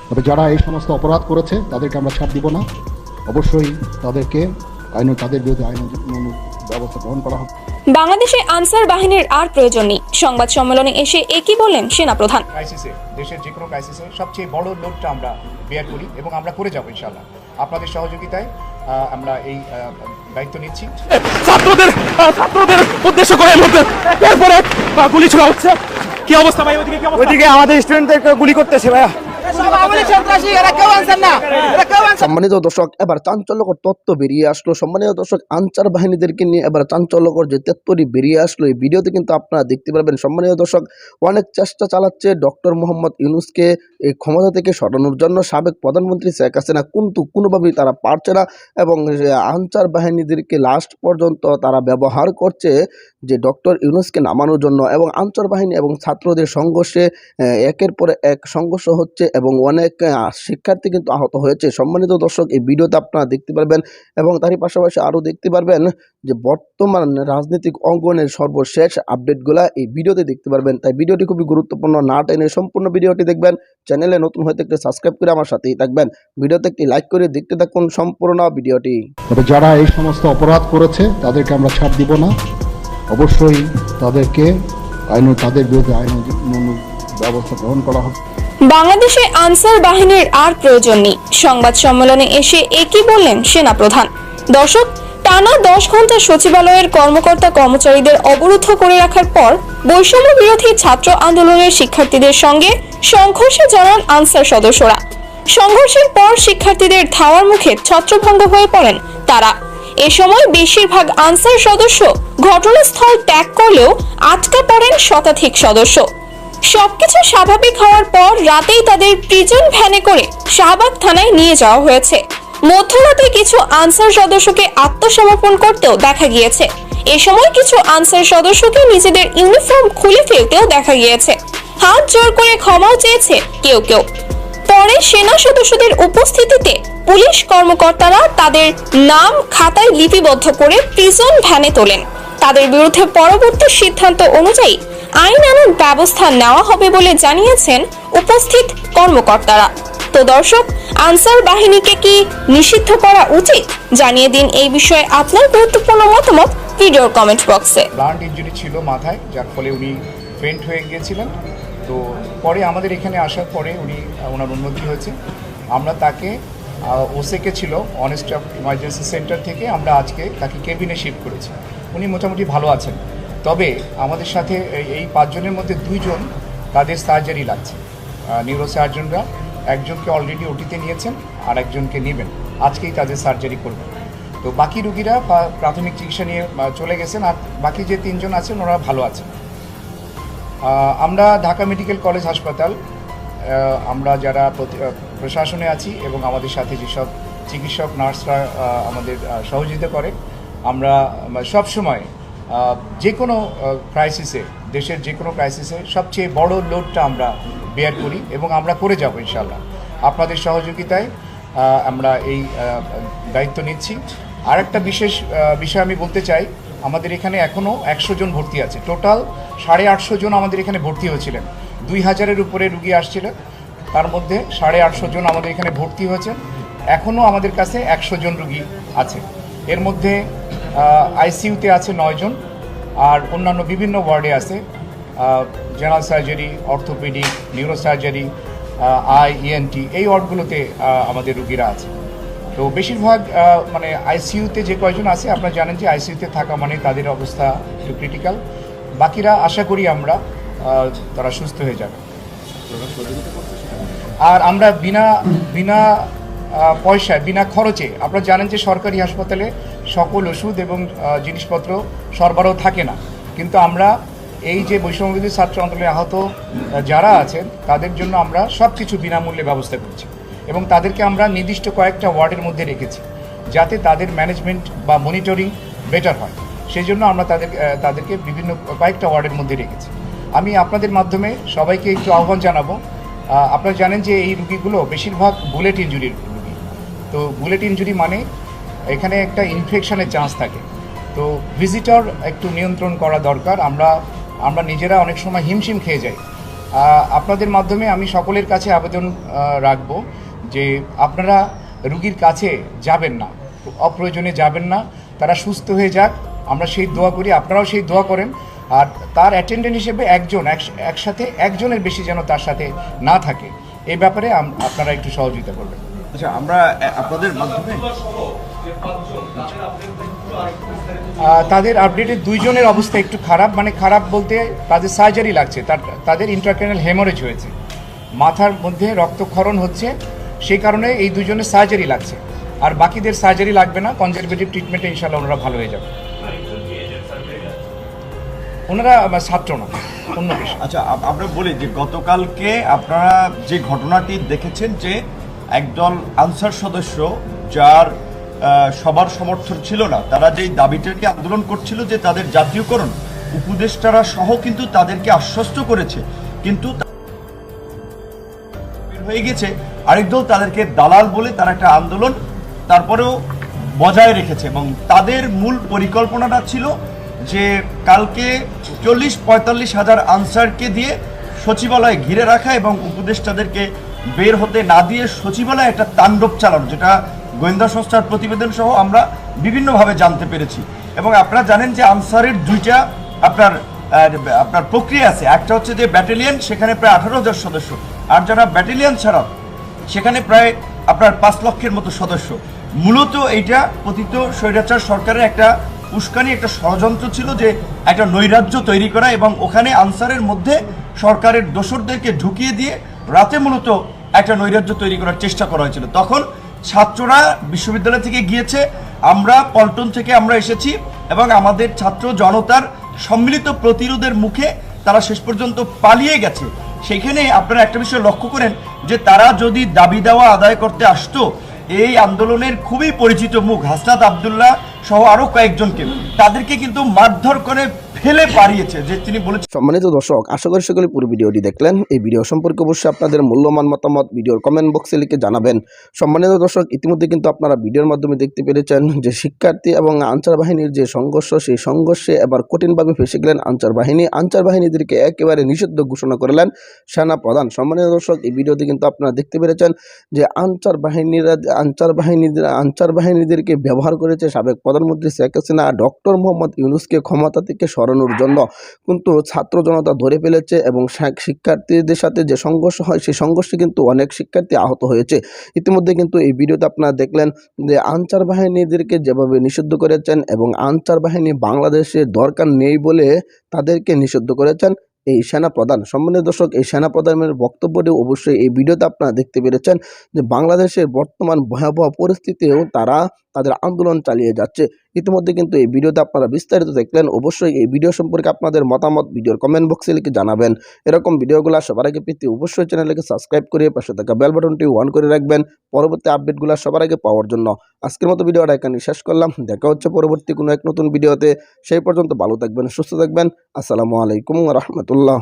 তবে যারা এই সমস্ত অপরাধ করেছে তাদেরকে আমরা ছাড় দিব না। অবশ্যই তাদেরকে তাদের বিরুদ্ধে আইন ব্যবস্থা গ্রহণ করা হবে। বাংলাদেশে আনসার বাহিনীর আর প্রয়োজন নেই, সংবাদ সম্মেলনে এসে একই বললেন সেনাপ্রধান। ক্রাইসিসে, দেশের যে কোনো ক্রাইসিসে সবচেয়ে বড় লোডটা আমরা বেয়ার করি এবং আমরা করে যাবো ইনশাআল্লাহ। আপনাদের সহযোগিতায় আমরা এই দায়িত্ব নিচ্ছি। ছাত্রদের উদ্দেশ্য করে এরপরে গুলি ছোড়া হচ্ছে। কি অবস্থা ভাই? ওইদিকে আমাদের স্টুডেন্টদেরকে গুলি করতেছে ভাইয়া। সম্মানিত দর্শক, এবার চাঞ্চল্যকর তথ্য বেরিয়ে আসলো। সম্মানিত দর্শক, আনসার বাহিনীদেরকে নিয়ে এবার চাঞ্চল্যকর যে তথ্যটি বেরিয়ে আসলো এই ভিডিওতে কিন্তু আপনারা দেখতে পারবেন। সম্মানিত দর্শক, অনেক চেষ্টা চালাচ্ছে ডক্টর মোহাম্মদ ইউনূসকে এই ক্ষমতা থেকে সরানোর জন্য সাবেক প্রধানমন্ত্রী শেখ হাসিনা, কিন্তু কোনোভাবেই তারা পারছে না এবং আনসার বাহিনীদেরকে লাস্ট পর্যন্ত তারা ব্যবহার করছে যে ডক্টর ইউনূসকে নামানোর জন্য। এবং আনসার বাহিনী এবং ছাত্রদের সংঘর্ষে একের পর এক সংঘর্ষ হচ্ছে এবং অনেক শিক্ষার্থী কিন্তু আহত হয়েছে। সম্মানিত দর্শক, এই ভিডিওতে আপনারা দেখতে পারবেন এবং তারই পাশাপাশি আরও দেখতে পারবেন যে বর্তমান রাজনৈতিক অঙ্গনের সর্বশেষ আপডেটগুলা এই ভিডিওতে দেখতে পারবেন। তাই ভিডিওটি খুবই গুরুত্বপূর্ণ, না টেনে সম্পূর্ণ ভিডিওটি দেখবেন। চ্যানেলে নতুন হয়ে থাকলে সাবস্ক্রাইব করে আমার সাথেই থাকবেন। ভিডিওতে একটি লাইক করে দেখতে থাকুন সম্পূর্ণ ভিডিওটি। তবে যারা এই সমস্ত অপরাধ করেছে তাদেরকে আমরা ছাড় দিব না। অবশ্যই তাদেরকে তাদের বিরুদ্ধে আইন ব্যবস্থা গ্রহণ করা হবে। বাংলাদেশে আনসার বাহিনীর আর প্রয়োজন নেই, সংবাদ সম্মেলনে এসে একই বললেন সেনাপ্রধান। দর্শক, টানা 10 ঘন্টা সচিবালয়ের কর্মকর্তা কর্মচারীদের অবরুদ্ধ করে রাখার পর বৈষম্য বিরোধী ছাত্র আন্দোলনের শিক্ষার্থীদের সঙ্গে সংঘর্ষে জড়ান আনসার সদস্যরা। সংঘর্ষের পর শিক্ষার্থীদের ধাওয়ার মুখে ছত্রভঙ্গ হয়ে পড়েন তারা। এ সময় বেশিরভাগ আনসার সদস্য ঘটনাস্থল ত্যাগ করলেও আটকা পড়েন শতাধিক সদস্য। সবকিছু স্বাভাবিক হওয়ার পর রাতেই তাদের প্রিজন ভ্যানে করে শাহবাগ থানায় নিয়ে যাওয়া হয়েছে। মধ্যরাতে কিছু আনসার সদস্যকে আত্মসমর্পণ করতেও দেখা গিয়েছে। এ সময় কিছু আনসার সদস্যকে নিজেদের ইউনিফর্ম খুলে ফেলতেও দেখা গিয়েছে। হাত জোর করে ক্ষমাও চেয়েছে কেউ কেউ। পরে সেনা সদস্যদের উপস্থিতিতে পুলিশ কর্মকর্তারা তাদের নাম খাতায় লিপিবদ্ধ করে প্রিজন ভ্যানে তোলেন। তাদের বিরুদ্ধে পরবর্তী সিদ্ধান্ত অনুযায়ী আইনানুগ ব্যবস্থা নেওয়া হবে বলে জানিয়েছেন উপস্থিত কর্মকর্তারা। তো দর্শক, আনসার বাহিনীকে কি নিষিদ্ধ করা উচিত? জানিয়ে দিন এই বিষয়ে আপনার গুরুত্বপূর্ণ মতামত ভিডিওর কমেন্ট বক্সে। ব্লান্ট ইনজুরি ছিল মাথায়, যার ফলে উনি ফেন্ট হয়ে গিয়েছিলেন। তো পরে আমাদের এখানে আসার পরে ওনার উন্নতি হয়েছে। আমরা তাকে ওসেকে ছিল অন স্টাফ ইমার্জেন্সি সেন্টার থেকে আমরা আজকে তাকে কেবিনে শিফট করেছি। উনি মোটামুটি ভালো আছেন। তবে আমাদের সাথে এই 5 জনের মধ্যে 2 জন তাদের সার্জারি লাগছে। নিউরো সার্জনরা একজনকে অলরেডি ওটিতে নিয়েছেন আর একজনকে নেবেন, আজকেই তাদের সার্জারি করবেন। তো বাকি রুগীরা প্রাথমিক চিকিৎসা নিয়ে চলে গেছেন আর বাকি যে 3 জন আছেন ওরা ভালো আছেন। আমরা ঢাকা মেডিকেল কলেজ হাসপাতাল, আমরা যারা প্রশাসনে আছি এবং আমাদের সাথে যেসব চিকিৎসক নার্সরা আমাদের সহযোগিতা করে, আমরা সবসময় যে কোনো ক্রাইসিসে, দেশের যে কোনো ক্রাইসিসে সবচেয়ে বড় লোডটা আমরা বেয়ার করি এবং আমরা করে যাব ইনশাআল্লাহ। আপনাদের সহযোগিতায় আমরা এই দায়িত্ব নিচ্ছি। আর একটা বিশেষ বিষয় আমি বলতে চাই, আমাদের এখানে এখনও 100 জন ভর্তি আছে। টোটাল 850 জন আমাদের এখানে ভর্তি হয়েছিলেন। 2000-এর উপরে রুগী আসছিলেন, তার মধ্যে 850 জন আমাদের এখানে ভর্তি হয়েছেন। এখনও আমাদের কাছে 100 জন রুগী আছে। এর মধ্যে আইসিইউতে আছে 9 জন আর অন্যান্য বিভিন্ন ওয়ার্ডে আছে। General surgery, orthopaedic, neuro surgery, ENT, এই ওয়ার্ডগুলোতে আমাদের রুগীরা আছে। তো বেশিরভাগ মানে আইসিইউতে যে কয়জন আছে, আপনারা জানেন যে আইসিইউতে থাকা মানে তাদের অবস্থা একটু ক্রিটিক্যাল। বাকিরা আশা করি আমরা তারা সুস্থ হয়ে যাবে। আর আমরা বিনা পয়সায়, বিনা খরচে, আপনারা জানেন যে সরকারি হাসপাতালে সকল ওষুধ এবং জিনিসপত্র সরবরাহ থাকে না, কিন্তু আমরা এই যে বৈষম্যবিরোধী ছাত্র আন্দোলনে আহত যারা আছেন তাদের জন্য আমরা সব কিছু বিনামূল্যে ব্যবস্থা করছি এবং তাদেরকে আমরা নির্দিষ্ট কয়েকটা ওয়ার্ডের মধ্যে রেখেছি যাতে তাদের ম্যানেজমেন্ট বা মনিটরিং বেটার হয়। সেই জন্য আমরা তাদেরকে বিভিন্ন কয়েকটা ওয়ার্ডের মধ্যে রেখেছি। আমি আপনাদের মাধ্যমে সবাইকে একটু আহ্বান জানাবো। আপনারা জানেন যে এই রুগীগুলো বেশিরভাগ বুলেট ইনজুরির রুগী। তো বুলেট ইনজুরি মানে এখানে একটা ইনফেকশনের চান্স থাকে। তো ভিজিটর একটু নিয়ন্ত্রণ করা দরকার। আমরা নিজেরা অনেক সময় হিমশিম খেয়ে যাই। আপনাদের মাধ্যমে আমি সকলের কাছে আবেদন রাখব যে আপনারা রুগীর কাছে যাবেন না, অপ্রয়োজনে যাবেন না। তারা সুস্থ হয়ে যাক, আমরা সেই দোয়া করি, আপনারাও সেই দোয়া করেন। আর তার অ্যাটেন্ডেন্ট হিসেবে একসাথে একজনের বেশি যেন তার সাথে না থাকে, এই ব্যাপারে আপনারা একটু সহযোগিতা করবেন। আচ্ছা, আমরা আপনাদের মাধ্যমে তাদের আপডেটের 2 জনের অবস্থা একটু খারাপ, মানে খারাপ বলতে তাদের সার্জারি লাগছে, তাদের ইন্ট্রাক্রেনাল হেমোরেজ হয়েছে, মাথার মধ্যে রক্তক্ষরণ হচ্ছে, সেই কারণে এই 2 জনের সার্জারি লাগছে। আর বাকিদের সার্জারি লাগবে না, কনজারভেটিভ ট্রিটমেন্টে ইনশাল্লাহ ওনারা ভালো হয়ে যাবে। ওনারা ছাত্র না, অন্য পেশা। আচ্ছা, আমরা বলি যে গতকালকে আপনারা যে ঘটনাটি দেখেছেন যে একদল আনসার সদস্য যার সবার সমর্থন ছিল না, তারা যেই দাবিটাকে আন্দোলন করছিল যে তাদের জাতীয়করণ, উপদেষ্টারা সহ কিন্তু তাদেরকে আশ্বস্ত করেছে, কিন্তু হয়ে গেছে আরেক দল তাদেরকে দালাল বলে তারা একটা আন্দোলন তারপরেও বজায় রেখেছে। এবং তাদের মূল পরিকল্পনাটা ছিল যে কালকে 40-45 হাজার আনসারকে দিয়ে সচিবালয়ে ঘিরে রাখা এবং উপদেষ্টাদেরকে বের হতে না দিয়ে সচিবালয়ে একটা তাণ্ডব চালানো, যেটা গোয়েন্দা সংস্থার প্রতিবেদন সহ আমরা বিভিন্নভাবে জানতে পেরেছি। এবং আপনারা জানেন যে আনসারের 2টা আপনার প্রক্রিয়া আছে। একটা হচ্ছে যে ব্যাটালিয়ন, সেখানে প্রায় 18,000 সদস্য, আর যারা ব্যাটালিয়ন ছাড়া সেখানে প্রায় আপনার 5 লক্ষের মতো সদস্য। মূলত এইটা পতিত স্বৈরাচার সরকারের একটা উস্কানি, একটা ষড়যন্ত্র ছিল যে একটা নৈরাজ্য তৈরি করা, এবং ওখানে আনসারের মধ্যে সরকারের দোসরদেরকে ঢুকিয়ে দিয়ে রাতে মূলত একটা নৈরাজ্য তৈরি করার চেষ্টা করা হয়েছিল। তখন ছাত্ররা বিশ্ববিদ্যালয় থেকে গিয়েছে, আমরা পল্টন থেকে আমরা এসেছি, এবং আমাদের ছাত্র জনতার সম্মিলিত প্রতিরোধের মুখে তারা শেষ পর্যন্ত পালিয়ে গেছে। সেখানে আপনারা একটা বিষয় লক্ষ্য করেন যে তারা যদি দাবি দেওয়া আদায় করতে আসতো, এই আন্দোলনের খুবই পরিচিত মুখ হাসনাত আবদুল্লাহ সহ আরো কয়েকজনকে তাদেরকে কিন্তু মারধর করে ফেলে পারিয়েছে, যে তিনি বলেছেন। সম্মানিত দর্শক, আশা করি সকলে পুরো ভিডিওটি দেখলেন। এই ভিডিও সম্পর্কে অবশ্যই আপনাদের মূল্যবান মতামত ভিডিওর কমেন্ট বক্সে লিখে জানাবেন। সম্মানিত দর্শক, ইতিমধ্যে কিন্তু আপনারা ভিডিওর মাধ্যমে দেখতে পেরেছেন যে শিক্ষার্থী এবং আনসার বাহিনীর যে সংঘর্ষ, সেই সংঘর্ষে এবার কঠিনভাবে ফেসে গেলেন আনসার বাহিনী। আনসার বাহিনীদেরকে একেবারে নিষিদ্ধ ঘোষণা করলেন সেনা প্রধান। সম্মানিত দর্শক, এই ভিডিওতে কিন্তু আপনারা দেখতে পেরেছেন যে আনসার বাহিনীদেরকে ব্যবহার করেছে সাবেক প্রধানমন্ত্রী শেখ হাসিনা ডক্টর মোহাম্মদ ইউনূসকে ক্ষমতা থেকে সরানোর জন্য। কিন্তু ছাত্র জনতা ধরে ফেলেছে এবং শিক্ষার্থীদের সাথে যে সংঘর্ষ হয়, সেই সংঘর্ষে কিন্তু অনেক শিক্ষার্থী আহত হয়েছে। ইতিমধ্যে কিন্তু এই ভিডিওতে আপনারা দেখলেন যে আনসার বাহিনীদেরকে যেভাবে নিষিদ্ধ করেছেন এবং আনসার বাহিনী বাংলাদেশে দরকার নেই বলে তাদেরকে নিষিদ্ধ করেছেন এই সেনাপ্রধান। সম্মানিত দর্শক, এই সেনাপ্রধানের বক্তব্যটি অবশ্যই এই ভিডিওতে আপনারা দেখতে পেরেছেন যে বাংলাদেশের বর্তমান ভয়াবহ পরিস্থিতিতেও তারা তাদের আন্দোলন চালিয়ে যাচ্ছে। ইতিমধ্যে কিন্তু এই ভিডিওতে আপনারা বিস্তারিত দেখলেন। অবশ্যই এই ভিডিও সম্পর্কে আপনাদের মতামত ভিডিওর কমেন্ট বক্সে লিখে জানাবেন। এরকম ভিডিওগুলো সবার আগে পেতে অবশ্যই চ্যানেলকে সাবস্ক্রাইব করে পাশে থাকা বেল বাটনটি অন করে রাখবেন পরবর্তী আপডেটগুলো সবার আগে পাওয়ার জন্য। আজকের মতো ভিডিওটা এখানে শেষ করলাম। দেখা হচ্ছে পরবর্তী কোনো এক নতুন ভিডিওতে। সেই পর্যন্ত ভালো থাকবেন, সুস্থ থাকবেন। আসসালামু আলাইকুম ওয়া রাহমাতুল্লাহ।